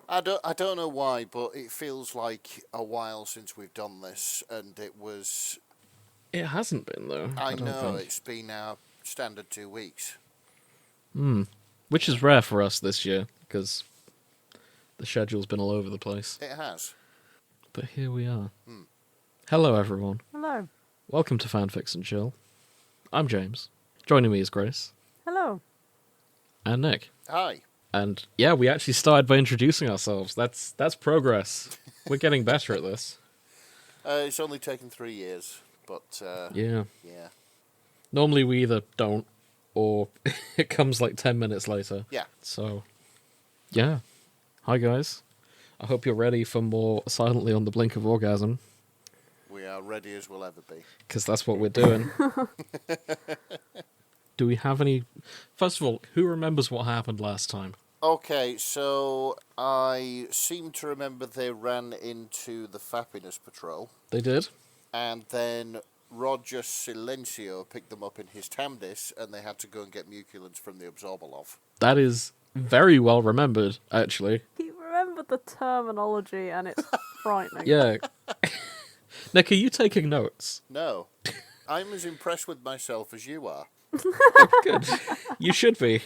I don't know why, but it feels like a while since we've done this, and it was... It hasn't been, though. I don't know, think. it's been our standard 2 weeks. Which is rare for us this year, because the schedule's been all over the place. It has. But here we are. Hello, everyone. Hello. Welcome to Fanfics and Chill. I'm James. Joining me is Grace. Hello. And Nick. Hi. And yeah, we actually started by introducing ourselves. That's progress. We're getting better at this. It's only taken 3 years, but... Yeah. Yeah. Normally we either don't, or it comes like 10 minutes later. Yeah. So, yeah. Hi, guys. I hope you're ready for more Silently on the Blink of Orgasm. We are ready as we'll ever be. Because that's what we're doing. Do we have any... First of all, who remembers what happened last time? Okay, so I seem to remember they ran into the Fappiness Patrol. They did? And then Roger Silencio picked them up in his TAMDIS, and they had to go and get Muculance from the Absorbalov. That is very well remembered, actually. You remember the terminology and it's frightening. Yeah. Nick, are you taking notes? No. I'm as impressed with myself as you are. Good. You should be.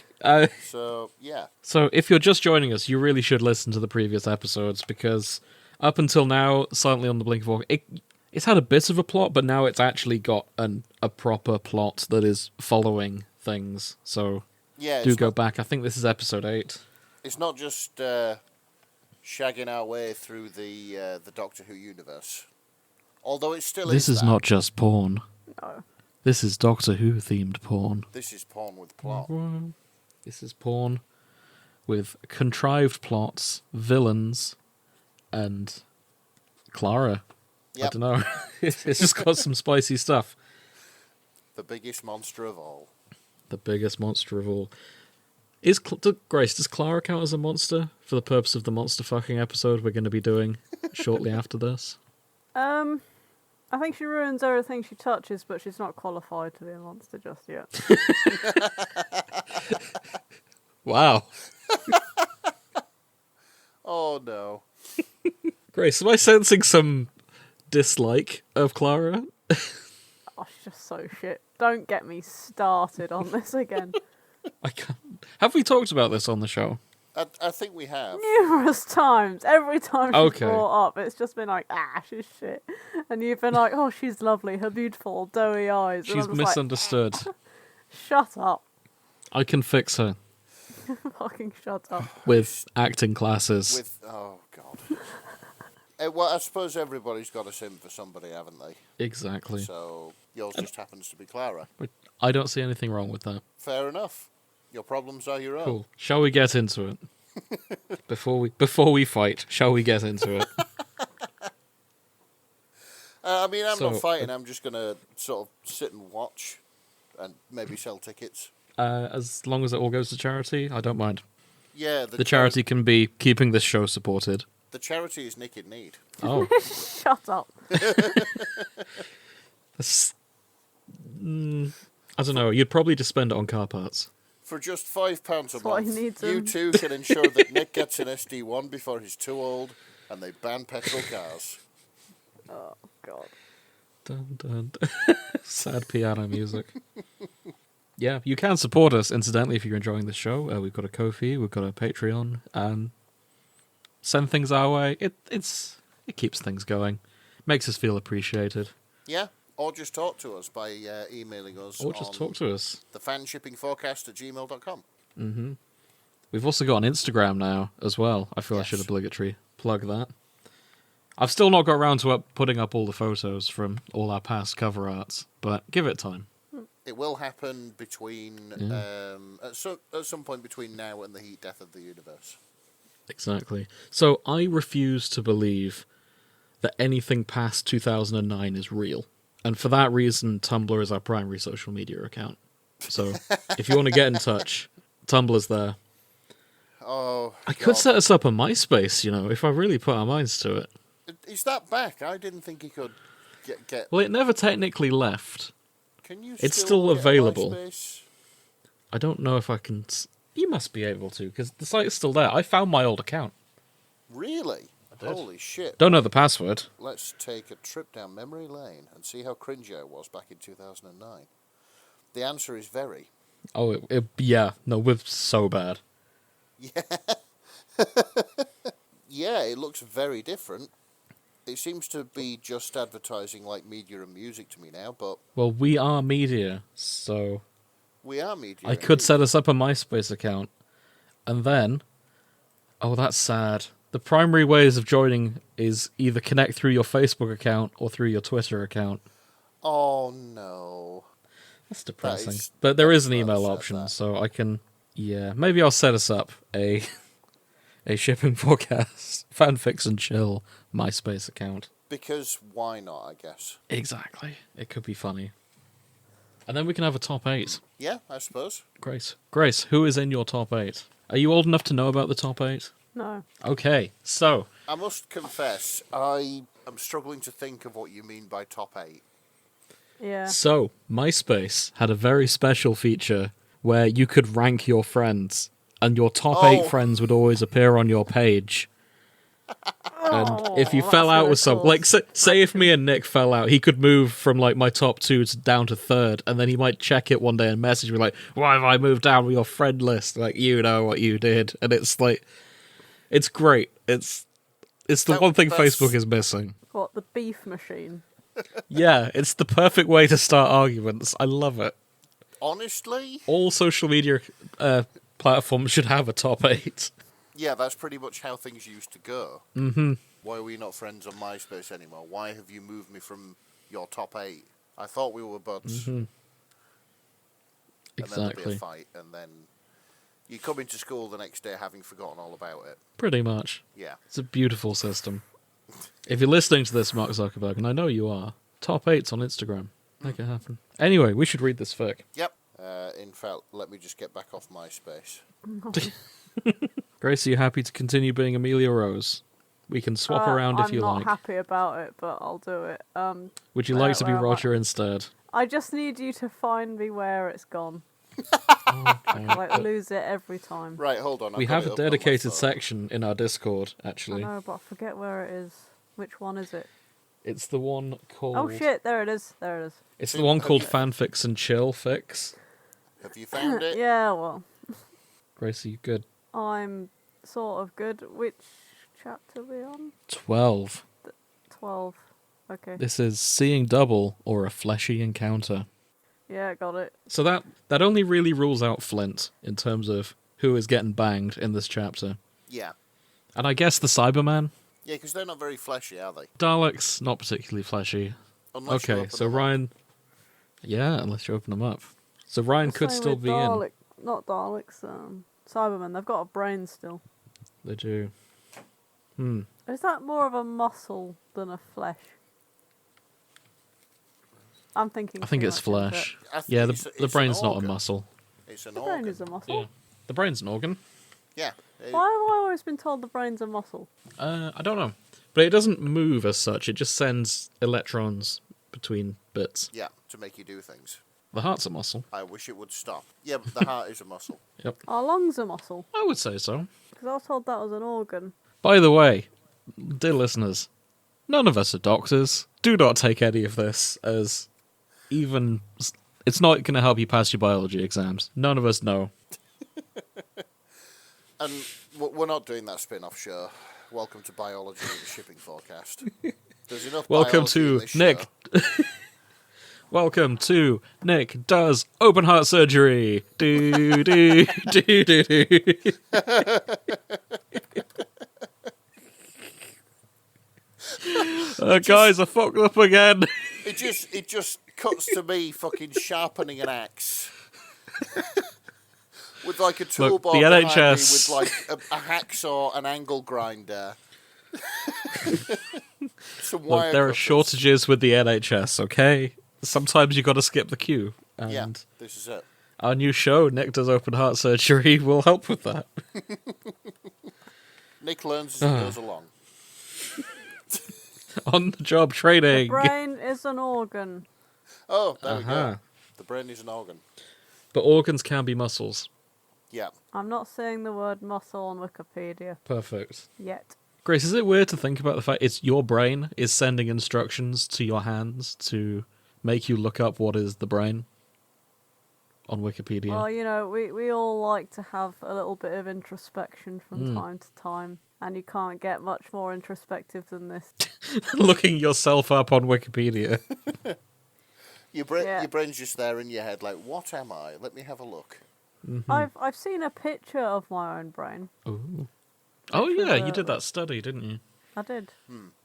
So, yeah. So, if you're just joining us, you really should listen to the previous episodes, because up until now, Silently on the Blink of Orgasm, it's had a bit of a plot, but now it's actually got a proper plot that is following things. So, Yeah, do go back. I think this is episode 8. It's not just shagging our way through the Doctor Who universe. Although it still This is that. not just porn. No. This is Doctor Who themed porn. This is porn with plot. This is porn with contrived plots, villains, and Clara. Yep. I don't know. It's just got some spicy stuff. The biggest monster of all. The biggest monster of all. Grace, does Clara count as a monster for the purpose of the monster fucking episode we're going to be doing shortly after this? I think she ruins everything she touches, but she's not qualified to be a monster just yet. Wow. Oh, no. Grace, am I sensing some dislike of Clara? Oh, she's just so shit. Don't get me started on this again. I can't. Have we talked about this on the show? I think we have. Numerous times. Every time she's Okay. brought up, it's just been like, she's shit. And you've been like, oh, she's lovely, her beautiful, doughy eyes. And She's I'm just like, misunderstood. shut up. I can fix her Fucking shut up. with acting classes. Oh, God. Well, I suppose everybody's got a sim for somebody, haven't they? Exactly. So, yours just happens to be Clara. But I don't see anything wrong with that. Fair enough. Your problems are your own. Cool. Shall we get into it? Before we fight, shall we get into it? I mean, I'm So, not fighting. I'm just going to sort of sit and watch and maybe sell tickets. As long as it all goes to charity, I don't mind. Yeah. The charity can be keeping this show supported. The charity is Nick in Need. Oh. Shut up. That's, I don't know. You'd probably just spend it on car parts. For just £5 a That's what he month, needs you him. two can ensure that Nick gets an SD1 before he's too old, and they ban petrol cars. Oh, God. Dun, dun, dun. Sad piano music. Yeah, you can support us, incidentally, if you're enjoying the show. We've got a Ko-fi, we've got a Patreon, and send things our way. It keeps things going. Makes us feel appreciated. Yeah, or just talk to us by emailing us. Or just talk to us. thefanshippingforecast@gmail.com. Mm-hmm. We've also got an Instagram now as well. I feel I should Yes. obligatory plug that. I've still not got around to putting up all the photos from all our past cover arts, but give it time. It will happen between at some point between now and the heat death of the universe. Exactly. So I refuse to believe that anything past 2009 is real. And for that reason, Tumblr is our primary social media account. So if you want to get in touch, Tumblr's there. Oh, I could set us up a MySpace, if I really put our minds to it. Is that back? I didn't think he could get. Well, it never technically left. Can you? It's still get a available. MySpace? I don't know if I can... You must be able to, because the site's still there. I found my old account. Really? did. Holy shit. Don't know the password. Let's take a trip down memory lane and see how cringy I was back in 2009. The answer is very. Oh, yeah. No, we're so bad. Yeah, it looks very different. It seems to be just advertising like media and music to me now, but Well, we are media, so we are media. I could set us up a MySpace account. And then... Oh, that's sad. The primary ways of joining is either connect through your Facebook account or through your Twitter account. Oh, no. That's depressing. is- But there that is is an rather email sad, option, that. so I can... Yeah, maybe I'll set us up a shipping forecast, fanfics and chill MySpace account. Because why not, I guess. Exactly. It could be funny. And then we can have a top 8. Yeah, I suppose. Grace, who is in your top 8? Are you old enough to know about the top 8? No. Okay, so... I must confess, I am struggling to think of what you mean by top 8. Yeah. So, MySpace had a very special feature where you could rank your friends, and your top 8 friends would always appear on your page. And if you fell out with some, like, say if me and Nick fell out, he could move from like my top 2 to down to 3rd, and then he might check it one day and message me like, "Why have I moved down with your friend list? Like, you know what you did." And it's like, it's great. It's the one thing Facebook is missing. What, the beef machine? Yeah, it's the perfect way to start arguments. I love it. Honestly? All social media platforms should have a top 8. Yeah, that's pretty much how things used to go. Mm-hmm. Why are we not friends on MySpace anymore? Why have you moved me from your top 8? I thought we were buds. Mm-hmm. And then there'd be Exactly. a fight, and then you come into school the next day having forgotten all about it. Pretty much. Yeah. It's a beautiful system. If you're listening to this, Mark Zuckerberg, and I know you are, top 8's on Instagram. Make it happen. Anyway, we should read this fic. Yep. In fact, let me just get back off MySpace. Grace, are you happy to continue being Amelia-Rose? We can swap around if you I'm like. not happy about it, but I'll do it. Would you like to be where am I? Roger instead? I just need you to find me where it's gone. Okay. I like lose it every time. Right, hold on. We I've got have it a open on my dedicated phone. section in our Discord, I actually. know, but I forget where it is. Which one is it? It's the one called... Oh shit! There it is. There it is. It's the one called Fanfics and Chill Fix. Have you found it? Yeah. Well, Grace, are you good? I'm sort of good. Which chapter are we on? 12. 12. Okay. This is Seeing Double or a Fleshy Encounter. Yeah, got it. So that only really rules out Flint in terms of who is getting banged in this chapter. Yeah. And I guess the Cyberman? Yeah, because they're not very fleshy, are they? Daleks, not particularly fleshy. Unless you Okay, open so them up. Ryan... Yeah, unless you open them up. So Ryan The could same still with be in. Not Daleks. Cybermen. They've got a brain still. They do. Is that more of a muscle than a flesh? I'm thinking. I think too it's much into flesh. I think Yeah, it's the an brain's not a organ. muscle. It's an it. The brain organ. is a muscle. Yeah. The brain's an organ. Yeah. Why have I always been told the brain's a muscle? I don't know. But it doesn't move as such, it just sends electrons between bits. Yeah, to make you do things. The heart's a muscle. I wish it would stop. Yeah, but the heart is a muscle. Yep. Our lungs are muscle. I would say so. Because I was told that was an organ. By the way, dear listeners, none of us are doctors. Do not take any of this as even... It's not going to help you pass your biology exams. None of us know. And we're not doing that spin-off show. Welcome to Biology and the Shipping Forecast. There's enough Welcome biology in to this Nick. show. Welcome to Nick Does Open Heart Surgery. Do, do, do, do, do. Guys, I fucked up again. It just cuts to me fucking sharpening an axe. With like a toolbar the behind NHS me with like a hacksaw, an angle grinder. Some wire Look, there are cutters. shortages with the NHS, okay? Sometimes you got to skip the queue. And Yeah, this is it. our new show, Nick Does Open Heart Surgery, will help with that. Nick learns as he goes along. On-the-job The training. brain is an organ. Oh, there we Uh-huh. go. The brain is an organ. But organs can be muscles. Yeah. I'm not saying the word muscle on Wikipedia Perfect. yet. Grace, is it weird to think about the fact it's your brain is sending instructions to your hands to make you look up what is the brain on Wikipedia? Well, you know, we all like to have a little bit of introspection from time to time, and you can't get much more introspective than this. Looking yourself up on Wikipedia. Your brain's just there in your head, like, what am I? Let me have a look. I've seen a picture of my own brain. Ooh. Oh yeah, you did that study, didn't you? I did.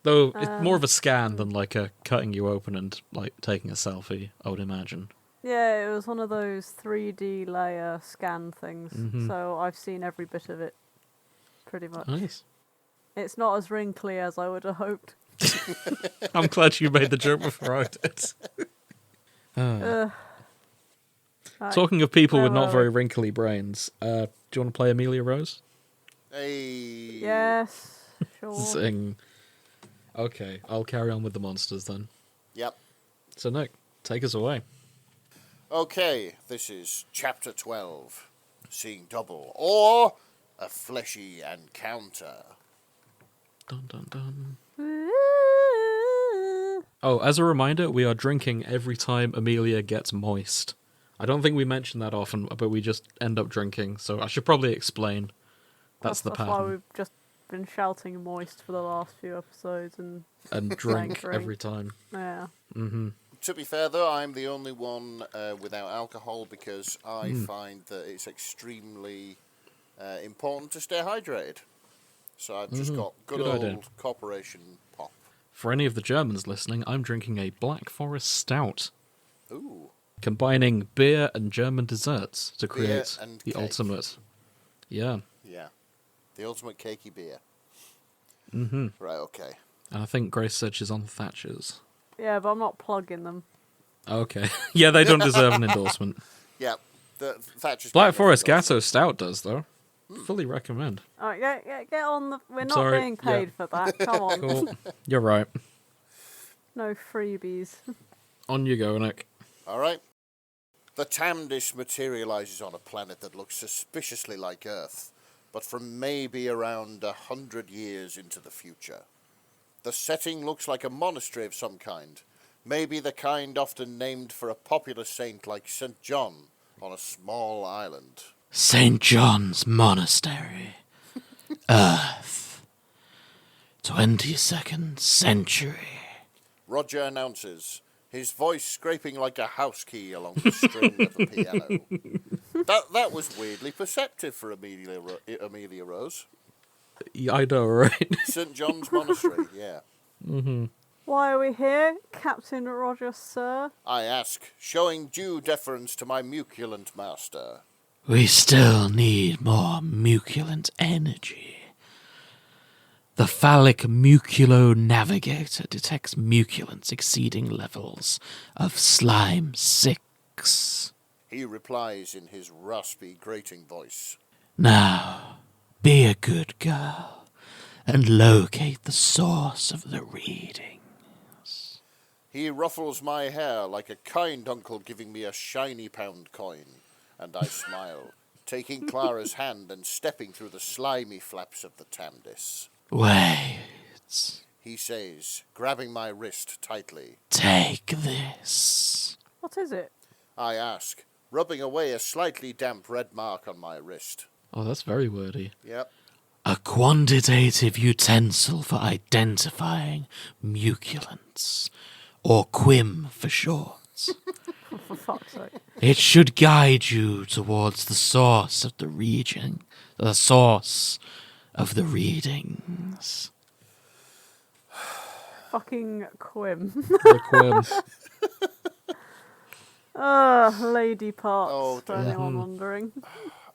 Though it's more of a scan than like a cutting you open and like taking a selfie, I would imagine. Yeah, it was one of those 3D layer scan things. So I've seen every bit of it, pretty much. Nice. It's not as wrinkly as I would have hoped. I'm glad you made the joke before I did. Right, Talking of people with where not were very we? wrinkly brains, do you want to play Amelia-Rose? Hey. Yes, sure. Zing. Okay, I'll carry on with the monsters then. Yep. So Nick, take us away. Okay, this is Chapter 12. Seeing Double, or A Fleshy Encounter. Dun dun dun. Oh, as a reminder, we are drinking every time Amelia gets moist. I don't think we mention that often, but we just end up drinking, so I should probably explain. That's the That's pattern. why we've just been shouting moist for the last few episodes and drink drink. every time. yeah. To be fair, though, I'm the only one without alcohol because I find that it's extremely important to stay hydrated. So I've just got good old idea. Corporation Pop. For any of the Germans listening, I'm drinking a Black Forest Stout, Ooh. combining beer and German desserts to Beer create and the cake. ultimate. Yeah. Yeah. The ultimate cakey beer. Mm-hmm. Right, okay. And I think Grace said she's on Thatcher's. Yeah, but I'm not plugging them. Okay. Yeah, they don't deserve an endorsement. Yeah. The Thatcher's Black getting Forest nothing else. Gatto Stout does, though. Fully recommend. All right, get on the. We're not Sorry, being paid for that. Come on. Cool. You're right. No freebies. On you go, Nick. All right. The TAMDIS materializes on a planet that looks suspiciously like Earth, but from maybe around 100 years into the future. The setting looks like a monastery of some kind, maybe the kind often named for a popular saint like St. John on a small island. St. John's Monastery. Earth. 22nd century. Roger announces, his voice scraping like a house key along the string of the piano. That was weirdly perceptive for Amelia-Rose. Yeah, I know, right? St. John's Monastery, yeah. Why are we here, Captain Roger, sir? I ask, showing due deference to my muculent master. We still need more muculent energy. The phallic muculo-navigator detects muculants exceeding levels of slime 6. He replies in his raspy, grating voice. Now, be a good girl and locate the source of the readings. He ruffles my hair like a kind uncle giving me a shiny pound coin, and I smile, taking Clara's hand and stepping through the slimy flaps of the TAMDIS. Wait. He says, grabbing my wrist tightly. Take this. What is it? I ask, rubbing away a slightly damp red mark on my wrist. Oh, that's very wordy. Yep. A quantitative utensil for identifying muculants, or QUIM for short. For fuck's sake. It should guide you towards the source of the readings. Fucking Quim. The QUIM. Lady parts, Oh, for dear. anyone wondering.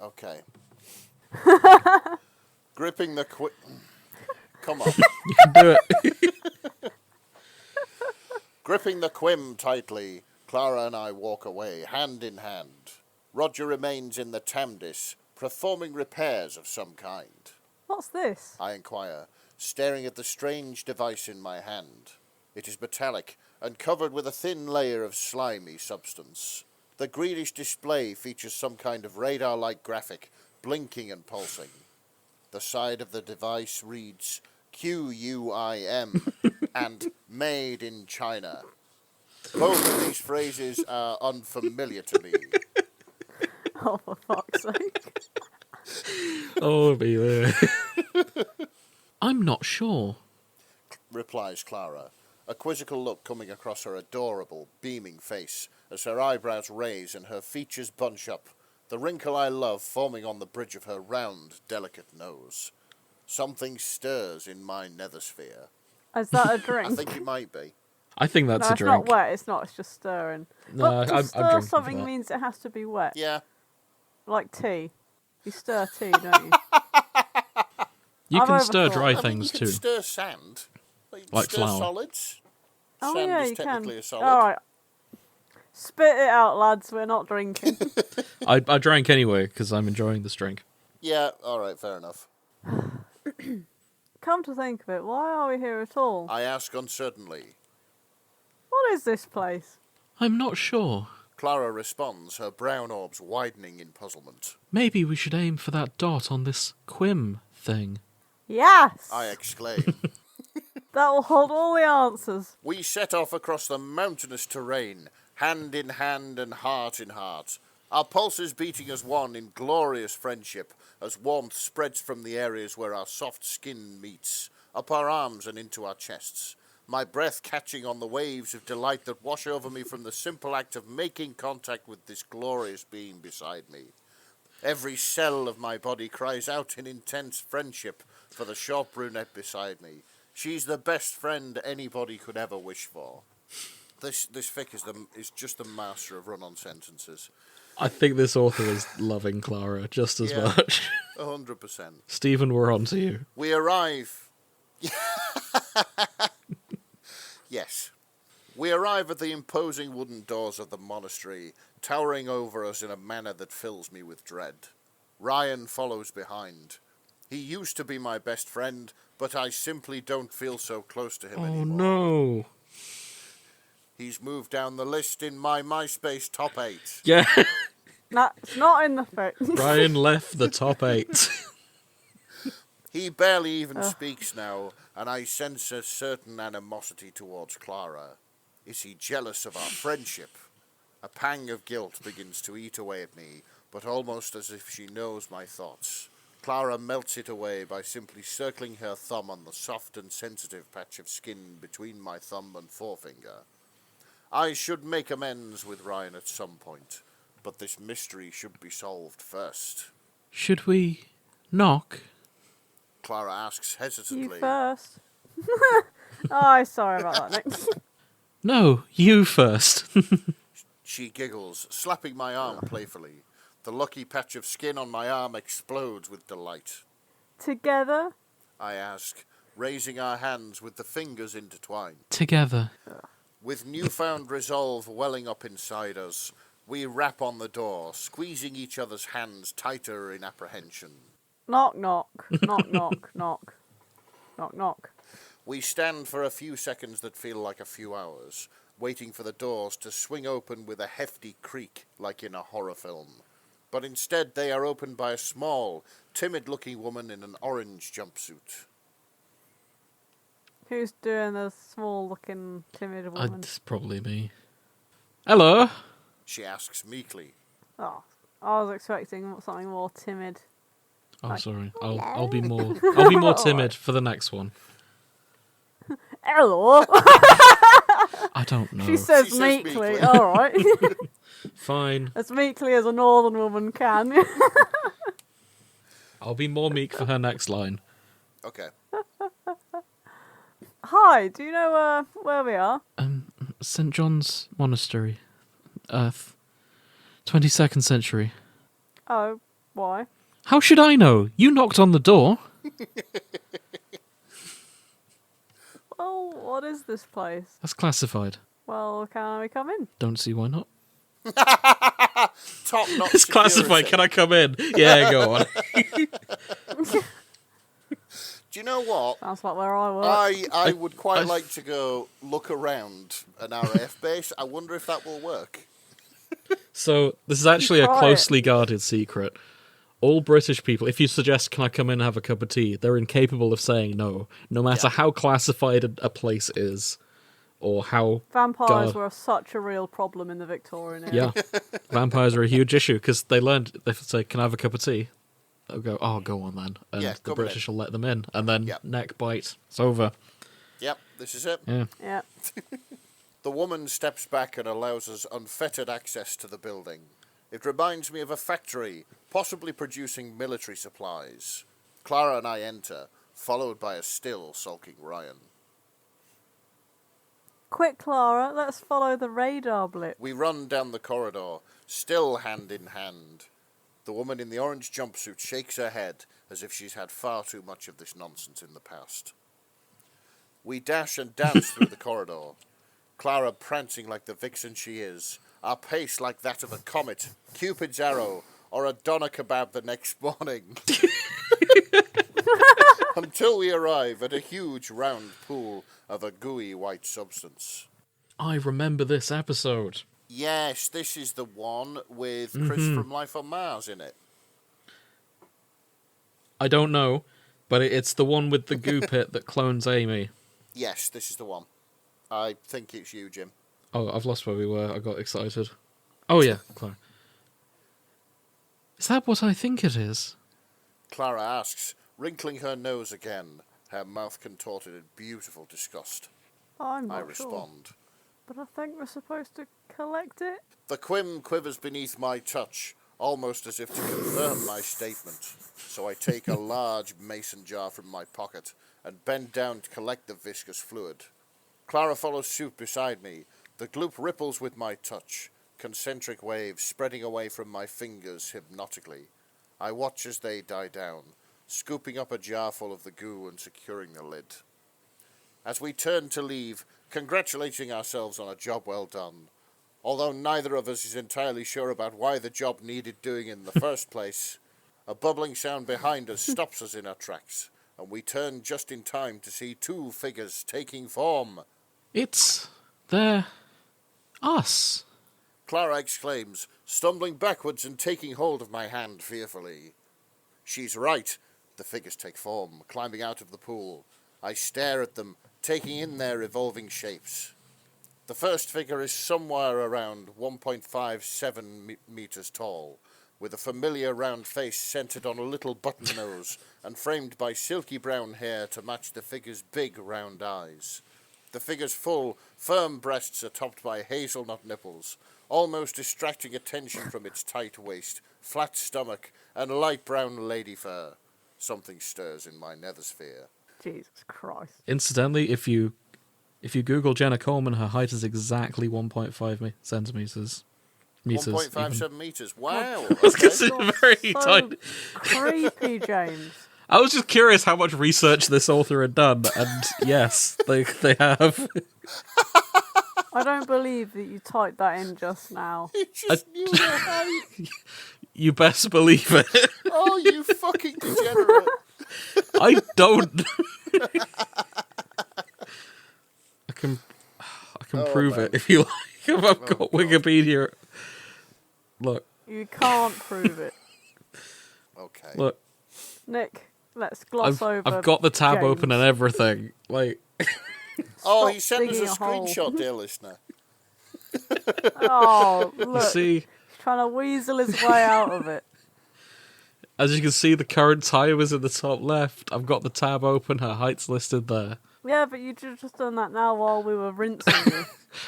Okay. Gripping the Come on. You can do it. Gripping the quim tightly, Clara and I walk away, hand in hand. Roger remains in the TAMDIS, performing repairs of some kind. What's this? I inquire, staring at the strange device in my hand. It is metallic and covered with a thin layer of slimy substance. The greenish display features some kind of radar-like graphic, blinking and pulsing. The side of the device reads, QUIM, and made in China. Both of these phrases are unfamiliar to me. Oh, for fuck's sake. Oh, be there. I'm not sure. Replies Clara, a quizzical look coming across her adorable, beaming face as her eyebrows raise and her features bunch up, the wrinkle I love forming on the bridge of her round, delicate nose. Something stirs in my nethersphere. Is that a drink? I think it might be. I think that's no, a it's drink. not wet. It's not. It's just stirring. No, But to I'm stir drinking something that. means it has to be wet. Yeah. Like tea. You stir tea, don't you? You I've can stir overthought. dry I mean, things you too. can stir sand. You can Like stir flour. solids. Oh Sand yeah, is you can. technically a solid. All right. Spit it out, lads. We're not drinking. I drank anyway because I'm enjoying this drink. Yeah, alright, fair enough. Come to think of it, why are we here at all? I ask uncertainly. What is this place? I'm not sure. Clara responds, her brown orbs widening in puzzlement. Maybe we should aim for that dot on this Quim thing. Yes! I exclaim. That will hold all the answers. We set off across the mountainous terrain, hand in hand and heart in heart. Our pulses beating as one in glorious friendship, as warmth spreads from the areas where our soft skin meets, up our arms and into our chests. My breath catching on the waves of delight that wash over me from the simple act of making contact with this glorious being beside me. Every cell of my body cries out in intense friendship for the short brunette beside me. She's the best friend anybody could ever wish for. This fic is just the master of run-on sentences. I think this author is loving Clara just as Yeah. much. 100%. Stephen, we're on to you. We arrive. Yes. We arrive at the imposing wooden doors of the monastery, towering over us in a manner that fills me with dread. Ryan follows behind. He used to be my best friend, but I simply don't feel so close to him Oh anymore. no. He's moved down the list in my MySpace top 8. Yeah. That's not in the fic. Ryan left the top 8. He barely even speaks now, and I sense a certain animosity towards Clara. Is he jealous of our friendship? A pang of guilt begins to eat away at me, but almost as if she knows my thoughts. Clara melts it away by simply circling her thumb on the soft and sensitive patch of skin between my thumb and forefinger. I should make amends with Ryan at some point, but this mystery should be solved first. Should we knock? Clara asks You hesitantly. first. Oh, sorry about that, Nick. No, you first. She giggles, slapping my arm playfully. The lucky patch of skin on my arm explodes with delight. Together? I ask, raising our hands with the fingers intertwined. Together. With newfound resolve welling up inside us, we rap on the door, squeezing each other's hands tighter in apprehension. Knock, knock. Knock, knock, knock. Knock, knock. We stand for a few seconds that feel like a few hours, waiting for the doors to swing open with a hefty creak like in a horror film. But instead they are opened by a small, timid-looking woman in an orange jumpsuit. Who's doing the small-looking, timid woman? It's probably me. Hello. She asks meekly. Oh, I was expecting something more timid. Oh, Like, sorry. I'll be more timid for the next one. Hello. I don't know. She says She says meekly. meekly. All right. Fine. As meekly as a northern woman can. I'll be more meek for her next line. Okay. Hi. Do you know where we are? St. John's Monastery. Earth. 22nd century. Oh, why? How should I know? You knocked on the door. Well, what is this place? That's classified. Well, can we come in? Don't see why not. Top-notch It's classified. security. Can I come in? Yeah, go on. Do you know what? Sounds like where I work. I would quite like to go look around an RAF base. I wonder if that will work. So, this is actually a Try it. closely guarded secret. all British people, if you suggest, can I come in and have a cup of tea, they're incapable of saying no, no matter how classified a place is, or how... Vampires were such a real problem in the Victorian era. Yeah, vampires are a huge issue, because they say, can I have a cup of tea? They'll go, oh, go on then. And the British will let them in, and then neck bite, it's over. Yep, this is it. Yeah. The woman steps back and allows us unfettered access to the building. It reminds me of a factory, possibly producing military supplies. Clara and I enter, followed by a still sulking Ryan. Quick, Clara, let's follow the radar blip. We run down the corridor, still hand in hand. The woman in the orange jumpsuit shakes her head as if she's had far too much of this nonsense in the past. We dash and dance through the corridor. Clara prancing like the vixen she is, our pace like that of a comet, Cupid's arrow, or a doner kebab the next morning. Until we arrive at a huge round pool of a gooey white substance. I remember this episode. Yes, this is the one with Chris from Life on Mars in it. I don't know, but it's the one with the goo pit that clones Amy. Yes, this is the one. I think it's you, Jim. Oh, I've lost where we were. I got excited. Oh, yeah, Clara. Is that what I think it is? Clara asks, wrinkling her nose again, her mouth contorted in beautiful disgust. I'm not I sure. respond. But I think we're supposed to collect it. The quim quivers beneath my touch, almost as if to confirm my statement. So I take a large mason jar from my pocket and bend down to collect the viscous fluid. Clara follows suit beside me. The gloop ripples with my touch, concentric waves spreading away from my fingers hypnotically. I watch as they die down, scooping up a jar full of the goo and securing the lid. As we turn to leave, congratulating ourselves on a job well done, although neither of us is entirely sure about why the job needed doing in the first place, a bubbling sound behind us stops us in our tracks, and we turn just in time to see two figures taking form. They're us. Clara exclaims, stumbling backwards and taking hold of my hand fearfully. She's right. The figures take form, climbing out of the pool. I stare at them, taking in their evolving shapes. The first figure is somewhere around 1.57 meters tall, with a familiar round face centered on a little button nose and framed by silky brown hair to match the figure's big round eyes. The figure's full, firm breasts are topped by hazelnut nipples, almost distracting attention from its tight waist, flat stomach, and light brown lady fur. Something stirs in my nethersphere. Jesus Christ. Incidentally, if you Google Jenna Coleman, her height is exactly 1.5 centimeters. 1.57 meters. Wow. It's very So tiny. creepy, James. I was just curious how much research this author had done, and yes, they have. I don't believe that you typed that in just now. You just knew their height. You best believe it. Oh, you fucking degenerate. I don't. I can prove man. it if you like. I've got Wikipedia. Look. You can't prove it. Okay. Look. Nick, let's gloss over. I've got the tab James. open and everything. Like. Oh, Stop he sent us digging a a hole. screenshot, dear listener. Oh, You look. see, He's trying to weasel his way out of it. as you can see, the current time is in the top left. I've got the tab open. Her height's listed there. Yeah, but you just done that now while we were rinsing you.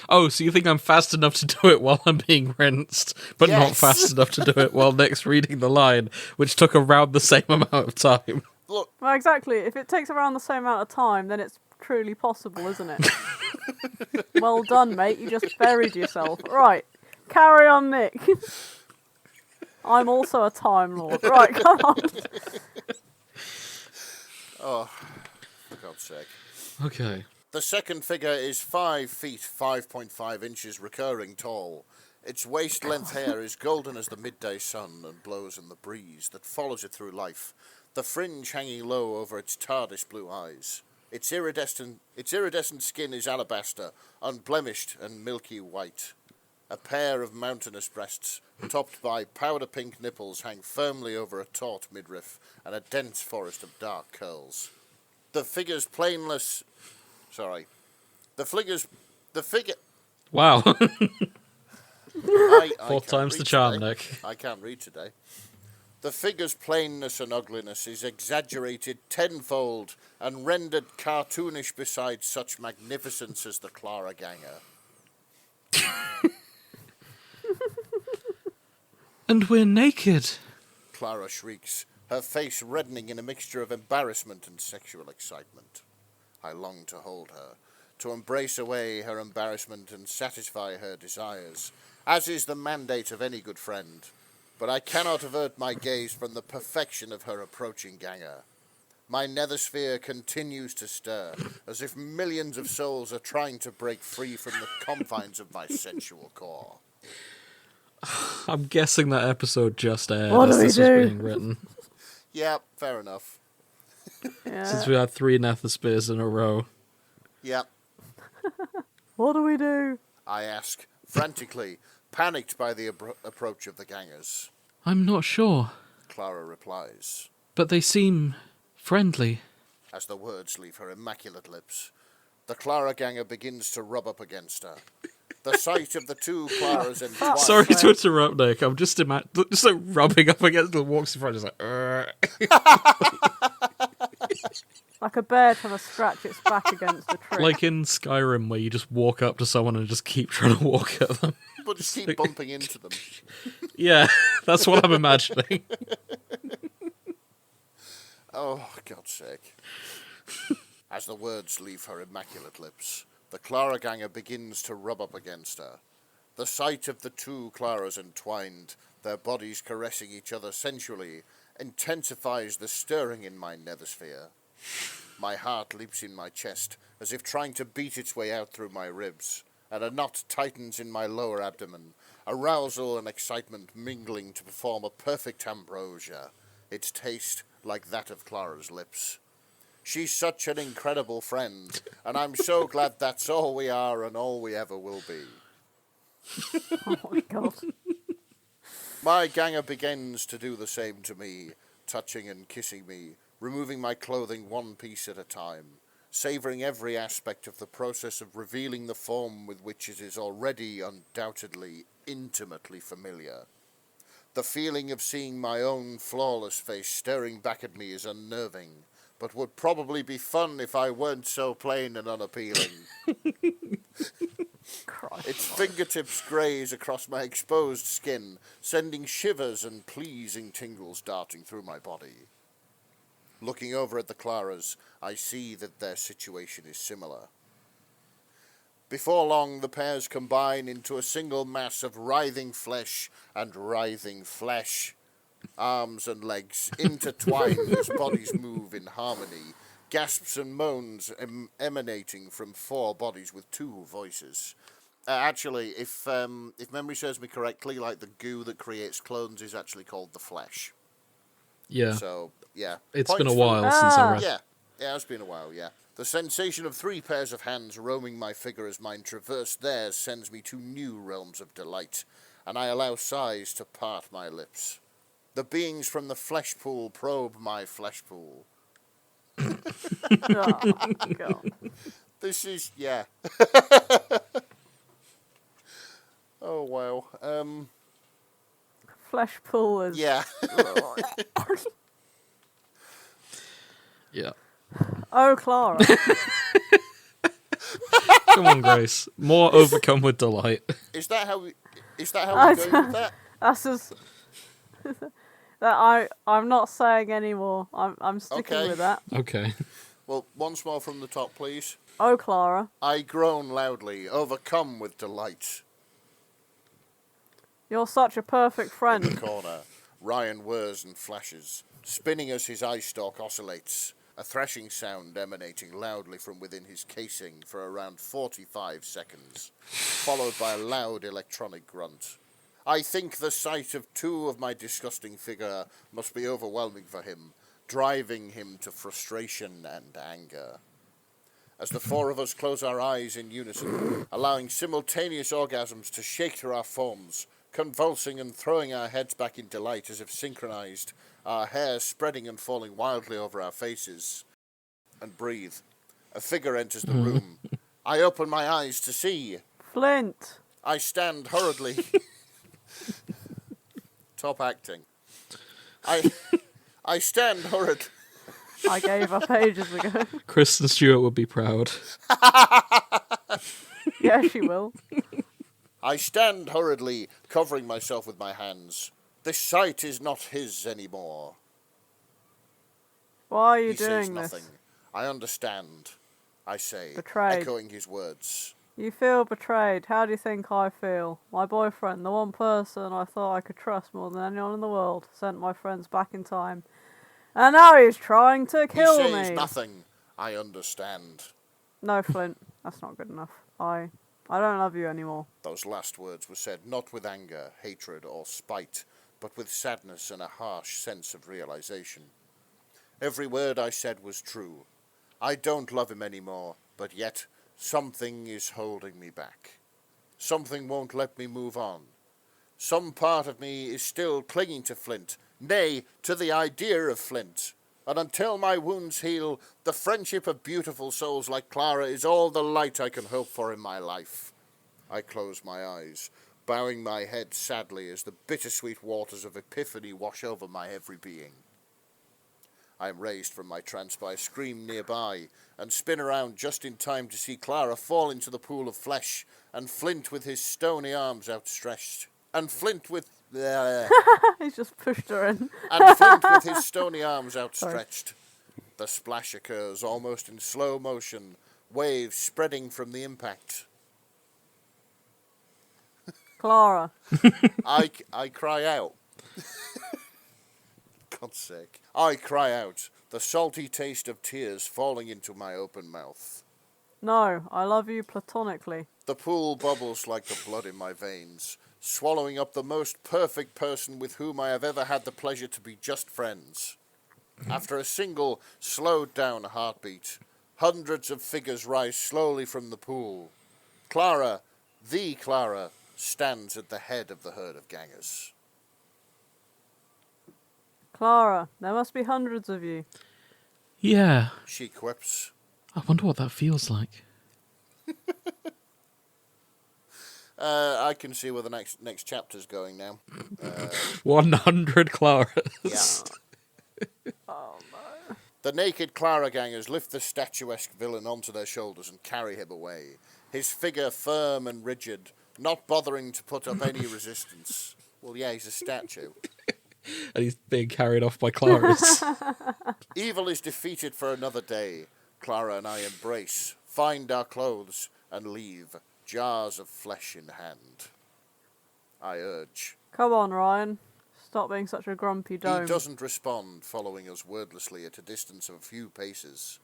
Oh, so you think I'm fast enough to do it while I'm being rinsed, but not Yes. fast enough to do it while Nick's reading the line, which took around the same amount of time. Look, Well, exactly. If it takes around the same amount of time, then it's truly possible, isn't it? Well done, mate. You just buried yourself. Right. Carry on, Nick. I'm also a Time Lord. Right, come on. oh, for God's sake. Okay. The second figure is 5 feet 5.5 inches recurring tall. Its waist-length hair is golden as the midday sun and blows in the breeze that follows it through life, the fringe hanging low over its tardish blue eyes. Its iridescent skin is alabaster, unblemished and milky white. A pair of mountainous breasts, topped by powder-pink nipples, hang firmly over a taut midriff and a dense forest of dark curls. The figure's plainless... Sorry. The figure... Wow. I Fourth can't time's read the charm, today. Nick. I can't read today. The figure's plainness and ugliness is exaggerated tenfold and rendered cartoonish beside such magnificence as the Clara Ganger. And we're naked. Clara shrieks, her face reddening in a mixture of embarrassment and sexual excitement. I long to hold her, to embrace away her embarrassment and satisfy her desires, as is the mandate of any good friend. But I cannot avert my gaze from the perfection of her approaching ganger. My nethersphere continues to stir, as if millions of souls are trying to break free from the confines of my sensual core. I'm guessing that episode just aired What as do we this was do? being written. Yeah, fair enough. Yeah. Since we had 3 nether spears in a row. Yeah, What do we do? I ask, frantically, panicked by the approach of the gangers. I'm not sure, Clara replies, but they seem friendly. as the words leave her immaculate lips. The Clara Ganger begins to rub up against her. The sight of the two Claras entwined... Sorry to interrupt, Nick. I'm just like rubbing up against the walks in front, just like... Like a bear trying to scratch its back against a tree. Like in Skyrim, where you just walk up to someone and just keep trying to walk at them. But just keep bumping into them. Yeah, that's what I'm imagining. Oh, God's sake. As the words leave her immaculate lips, the Clara Ganger begins to rub up against her. The sight of the two Claras entwined, their bodies caressing each other sensually, intensifies the stirring in my nethersphere. My heart leaps in my chest, as if trying to beat its way out through my ribs, and a knot tightens in my lower abdomen, arousal and excitement mingling to perform a perfect ambrosia, its taste like that of Clara's lips. She's such an incredible friend, and I'm so glad that's all we are and all we ever will be. Oh my god. My ganger begins to do the same to me, touching and kissing me, removing my clothing one piece at a time, savouring every aspect of the process of revealing the form with which it is already undoubtedly intimately familiar. The feeling of seeing my own flawless face staring back at me is unnerving, but would probably be fun if I weren't so plain and unappealing. Christ. Its fingertips graze across my exposed skin, sending shivers and pleasing tingles darting through my body. Looking over at the Claras, I see that their situation is similar. Before long, the pairs combine into a single mass of writhing flesh and writhing flesh. Arms and legs intertwined as bodies move in harmony, gasps and moans emanating from 4 bodies with 2 voices. Actually, if memory serves me correctly, like the goo that creates clones is actually called the flesh. Yeah. So, yeah. It's Points been a for- while since I read. Yeah, it's been a while, yeah. The sensation of 3 pairs of hands roaming my figure as mine traverse theirs sends me to new realms of delight, and I allow sighs to part my lips. The beings from the flesh pool probe my flesh pool. Oh, god. This is, yeah. Oh, wow. Flesh pool is... Yeah. Yeah. Oh, Clara. Come on, Grace. More overcome with delight. Is that how we're going with that? That's as... that I'm not saying anymore. I'm sticking Okay. with that. Okay. Well, once more from the top, please. Oh, Clara. I groan loudly, overcome with delight. You're such a perfect In friend. the corner, Ryan whirs and flashes, spinning as his eye stalk oscillates, a thrashing sound emanating loudly from within his casing for around 45 seconds, followed by a loud electronic grunt. I think the sight of 2 of my disgusting figure must be overwhelming for him, driving him to frustration and anger. as the four of us close our eyes in unison, allowing simultaneous orgasms to shake through our forms, convulsing and throwing our heads back in delight as if synchronized, our hair spreading and falling wildly over our faces. And breathe. A figure enters the room. I open my eyes to see. Flint. I stand hurriedly. Top acting. I stand hurried. I gave up ages ago. Kristen Stewart would be proud. Yeah, she will. I stand hurriedly, covering myself with my hands. This sight is not his anymore. Why are you He says doing nothing. this? I understand, I say, Betrayed. echoing his words. You feel betrayed. How do you think I feel? My boyfriend, the one person I thought I could trust more than anyone in the world, sent my friends back in time. And now he's trying to kill He says me. nothing. I understand. No, Flint. That's not good enough. I don't love you anymore. Those last words were said not with anger, hatred, or spite, but with sadness and a harsh sense of realization. Every word I said was true. I don't love him anymore, but yet something is holding me back. Something won't let me move on. Some part of me is still clinging to Flint, nay, to the idea of Flint. And until my wounds heal, the friendship of beautiful souls like Clara is all the light I can hope for in my life. I close my eyes, bowing my head sadly as the bittersweet waters of epiphany wash over my every being. I am raised from my trance by a scream nearby, and spin around just in time to see Clara fall into the pool of flesh, and Flint with his stony arms outstretched. And Flint with... He's just pushed her in. and Flint with his stony arms outstretched. The splash occurs almost in slow motion, waves spreading from the impact. Clara. I cry out. God's sake. I cry out, the salty taste of tears falling into my open mouth. No, I love you platonically. The pool bubbles like the blood in my veins, swallowing up the most perfect person with whom I have ever had the pleasure to be just friends. After a single, slowed-down heartbeat, hundreds of figures rise slowly from the pool. Clara, the Clara, stands at the head of the herd of gangers. Clara, there must be hundreds of you. Yeah. She quips. I wonder what that feels like. I can see where the next chapter's going now. 100 Claras. Yeah. Oh no. The naked Clara gangers lift the statuesque villain onto their shoulders and carry him away, his figure firm and rigid, not bothering to put up any resistance. Well, yeah, he's a statue. And he's being carried off by Claras. Evil is defeated for another day. Clara and I embrace, find our clothes, and leave, jars of flesh in hand. I urge. Come on, Ryan. Stop being such a grumpy dome. He doesn't respond, following us wordlessly at a distance of a few paces.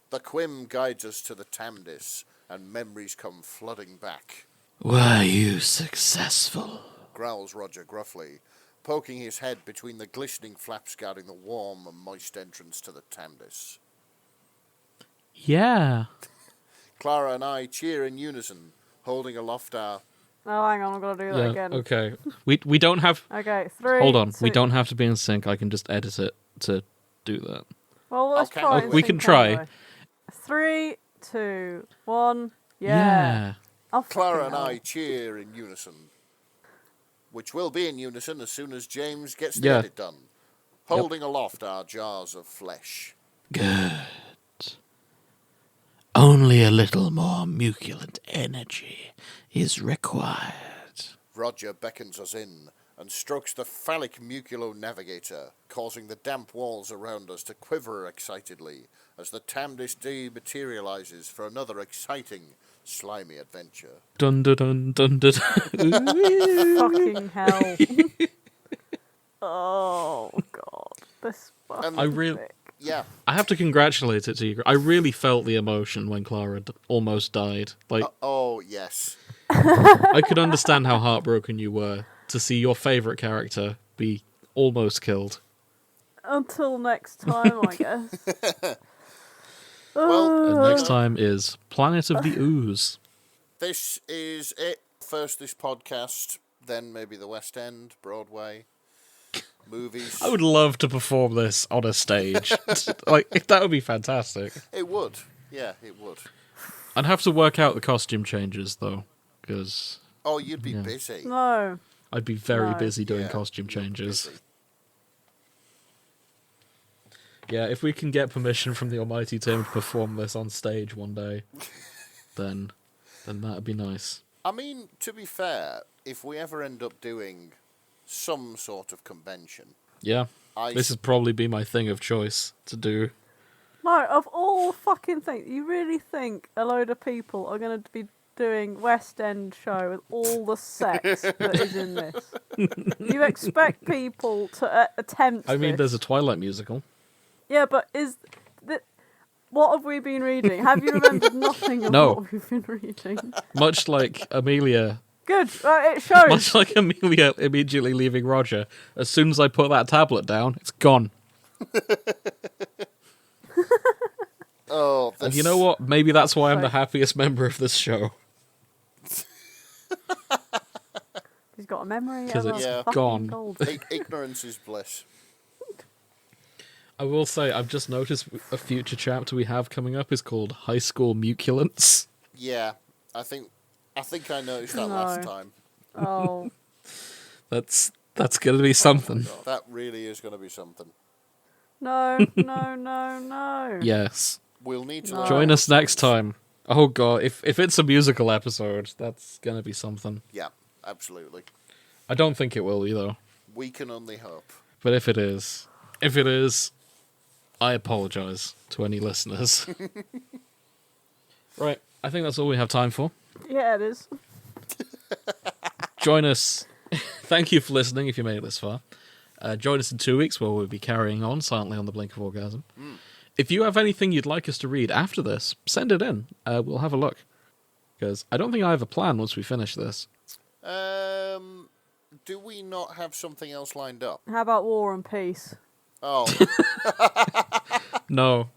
The Quim guides us to the Tamdis, and memories come flooding back. Were you successful? Growls Roger gruffly, poking his head between the glistening flaps guarding the warm and moist entrance to the Tamdis. Yeah. Clara and I cheer in unison, holding aloft our... No, hang on, I'm gonna do that again. Okay. We don't have... Okay, 3. Hold on. 2. We don't have to be in sync. I can just edit it to do that. Well, let's Okay. try. Oh, in we sync can try. anyway. 3, 2, 1. Yeah. Yeah. Oh, Clara fucking and I hell. cheer in unison. Which will be in unison as soon as James gets the Yeah. edit done. Holding aloft our jars of flesh. Good. Only a little more muculent energy is required. Roger beckons us in and strokes the phallic muculo-navigator, causing the damp walls around us to quiver excitedly as the Tamdis dematerializes for another exciting, slimy adventure. Dun dun dun dun dun. Fucking hell. Oh, God. This fucking I really- thing. Yeah, I have to congratulate it to you. I really felt the emotion when Clara almost died. Like, oh, yes. I could understand how heartbroken you were to see your favourite character be almost killed. Until next time, I guess. Well, And next time is Planet of the Ooze. this is it. First this podcast, then maybe the West End, Broadway, movies. I would love to perform this on a stage. Like, that would be fantastic. It would. Yeah, it would. I'd have to work out the costume changes, though, because Oh, you'd be busy. No. I'd be very No. busy doing Yeah, costume you'd be changes. busy. Yeah, if we can get permission from the almighty Tim to perform this on stage one day, then that'd be nice. I mean, to be fair, if we ever end up doing some sort of convention, Yeah, this would probably be my thing of choice to do. No, of all fucking things, you really think a load of people are going to be doing West End show with all the sex that is in this? You expect people to attempt I mean, this. there's a Twilight musical. Yeah, but what have we been reading? Have you remembered nothing of No. what we've been reading? Much like Amelia, Good, it shows. much like Amelia immediately leaving Roger, as soon as I put that tablet down, it's gone. oh, And you know what? Maybe that's why I'm the Sorry. happiest member of this show. He's got a memory 'Cause of it's a fucking gone. gold. ignorance is bliss. I will say, I've just noticed a future chapter we have coming up is called High School Muculance. Yeah, I think I noticed that last No. time. Oh, That's going to be something. That really is going to be something. no, no, no, no. Yes. We'll need to No. learn Join how us to- next time. Oh god, if it's a musical episode, that's going to be something. Yeah, absolutely. I don't think it will either. We can only hope. But if it is, I apologize to any listeners. Right, I think that's all we have time for. Yeah, it is. Join us. Thank you for listening if you made it this far. Join us in 2 weeks where we'll be carrying on silently on the Blink of Orgasm. If you have anything you'd like us to read after this, send it in. We'll have a look. Because I don't think I have a plan once we finish this. Do we not have something else lined up? How about War and Peace? Oh, No.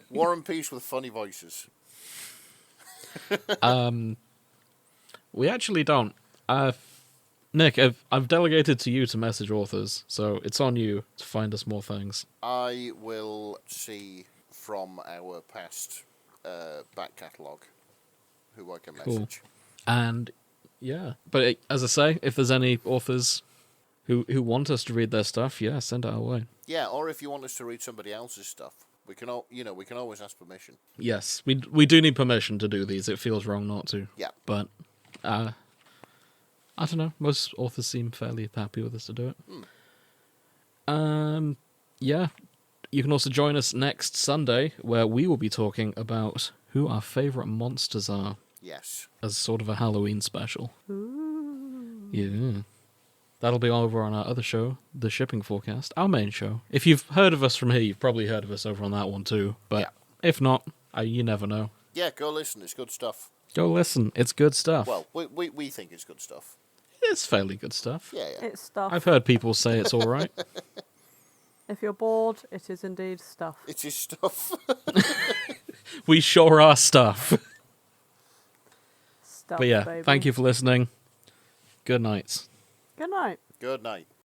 War and Peace with funny voices. We actually don't. Nick, I've delegated to you to message authors, so it's on you to find us more things. I will see from our past back catalogue who I can Cool. message. And yeah, but as I say, if there's any authors who want us to read their stuff, yeah, send it our way. Yeah, or if you want us to read somebody else's stuff, we can we can always ask permission. Yes, we do need permission to do these. It feels wrong not to. Yeah. But I don't know. Most authors seem fairly happy with us to do it. Yeah. You can also join us next Sunday, where we will be talking about who our favourite monsters are Yes. as sort of a Halloween special. Ooh. Yeah. That'll be over on our other show, The Shipping Forecast, our main show. If you've heard of us from here, you've probably heard of us over on that one too. But Yeah. if not, you never know. Yeah, go listen. It's good stuff. Go listen. It's good stuff. Well, we think it's good stuff. It's fairly good stuff. Yeah, yeah. It's stuff. I've heard people say it's all right. If you're bored, it is indeed stuff. It is stuff. We sure are stuff. Stuff, But yeah, baby. thank you for listening. Good night. Good night. Good night.